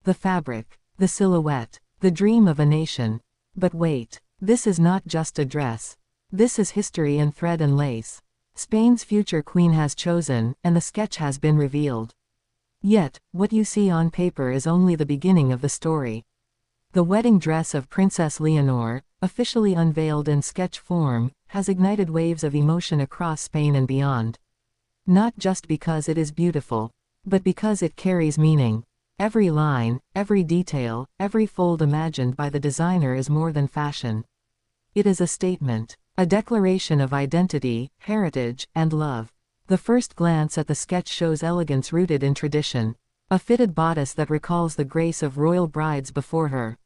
the fabric, the silhouette, the dream of a nation. But wait, this is not just a dress. This is history in thread and lace. Spain's future queen has chosen, and the sketch has been revealed. Yet, what you see on paper is only the beginning of the story. The wedding dress of Princess Leonor, officially unveiled in sketch form, has ignited waves of emotion across Spain and beyond. Not just because it is beautiful, but because it carries meaning. Every line, every detail, every fold imagined by the designer is more than fashion. It is a statement, a declaration of identity, heritage, and love. The first glance at the sketch shows elegance rooted in tradition. A fitted bodice that recalls the grace of royal brides before her.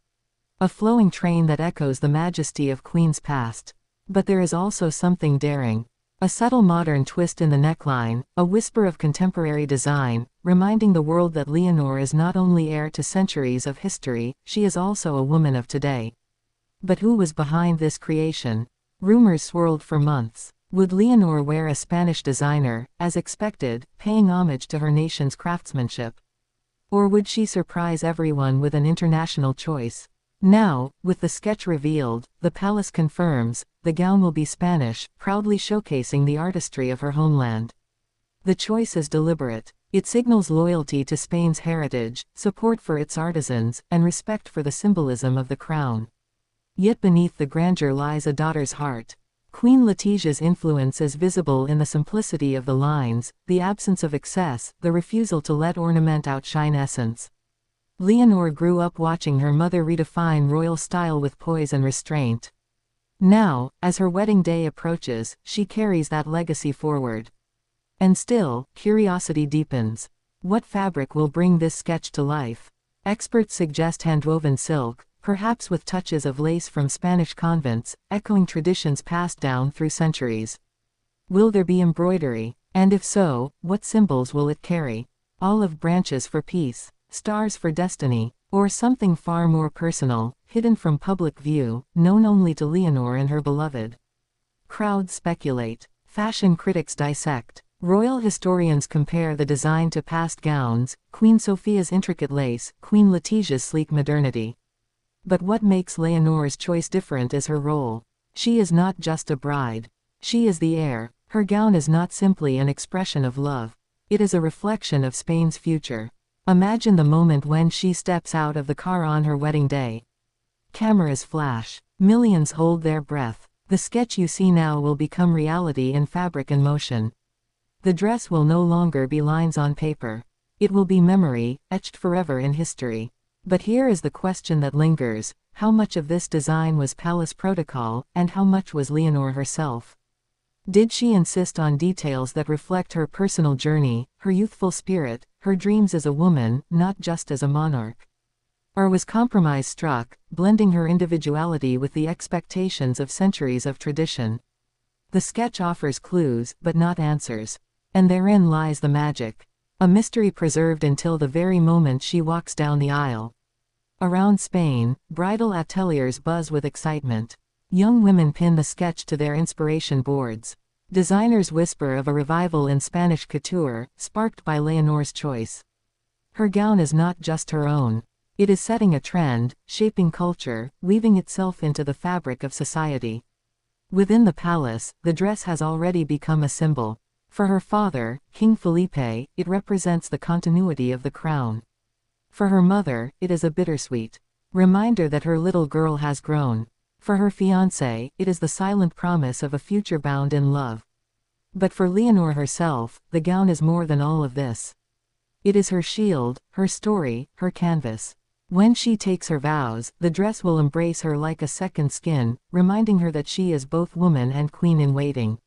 A flowing train that echoes the majesty of queens past. But there is also something daring. A subtle modern twist in the neckline, a whisper of contemporary design, reminding the world that Leonor is not only heir to centuries of history, she is also a woman of today. But who was behind this creation? Rumors swirled for months. Would Leonor wear a Spanish designer, as expected, paying homage to her nation's craftsmanship? Or would she surprise everyone with an international choice? Now, with the sketch revealed, the palace confirms, the gown will be Spanish, proudly showcasing the artistry of her homeland. The choice is deliberate. It signals loyalty to Spain's heritage, support for its artisans, and respect for the symbolism of the crown. Yet beneath the grandeur lies a daughter's heart. Queen Letitia's influence is visible in the simplicity of the lines, the absence of excess, the refusal to let ornament outshine essence. Leonor grew up watching her mother redefine royal style with poise and restraint. Now, as her wedding day approaches, she carries that legacy forward. And still, curiosity deepens. What fabric will bring this sketch to life? Experts suggest handwoven silk, perhaps with touches of lace from Spanish convents, echoing traditions passed down through centuries. Will there be embroidery? And if so, what symbols will it carry? Olive branches for peace, stars for destiny, or something far more personal, hidden from public view, known only to Leonor and her beloved? Crowds speculate. Fashion critics dissect. Royal historians compare the design to past gowns, Queen Sophia's intricate lace, Queen Letitia's sleek modernity. But what makes Leonor's choice different is her role. She is not just a bride. She is the heir. Her gown is not simply an expression of love. It is a reflection of Spain's future. Imagine the moment when she steps out of the car on her wedding day. Cameras flash. Millions hold their breath. The sketch you see now will become reality in fabric and motion. The dress will no longer be lines on paper. It will be memory, etched forever in history. But here is the question that lingers: how much of this design was palace protocol, and how much was Leonor herself? Did she insist on details that reflect her personal journey, her youthful spirit, her dreams as a woman, not just as a monarch? Or was compromise struck, blending her individuality with the expectations of centuries of tradition? The sketch offers clues, but not answers. And therein lies the magic. A mystery preserved until the very moment she walks down the aisle. Around Spain, bridal ateliers buzz with excitement. Young women pin the sketch to their inspiration boards. Designers whisper of a revival in Spanish couture, sparked by Leonor's choice. Her gown is not just her own. It is setting a trend, shaping culture, weaving itself into the fabric of society. Within the palace, the dress has already become a symbol. For her father, King Felipe, it represents the continuity of the crown. For her mother, it is a bittersweet reminder that her little girl has grown. For her fiancé, it is the silent promise of a future bound in love. But for Leonor herself, the gown is more than all of this. It is her shield, her story, her canvas. When she takes her vows, the dress will embrace her like a second skin, reminding her that she is both woman and queen in waiting.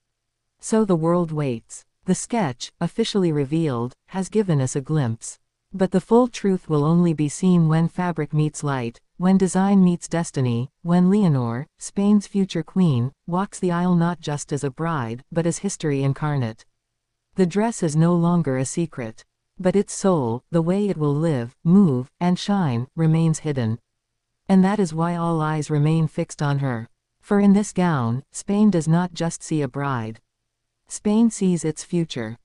So the world waits. The sketch, officially revealed, has given us a glimpse. But the full truth will only be seen when fabric meets light, when design meets destiny, when Leonor, Spain's future queen, walks the aisle not just as a bride, but as history incarnate. The dress is no longer a secret. But its soul, the way it will live, move, and shine, remains hidden. And that is why all eyes remain fixed on her. For in this gown, Spain does not just see a bride. Spain sees its future.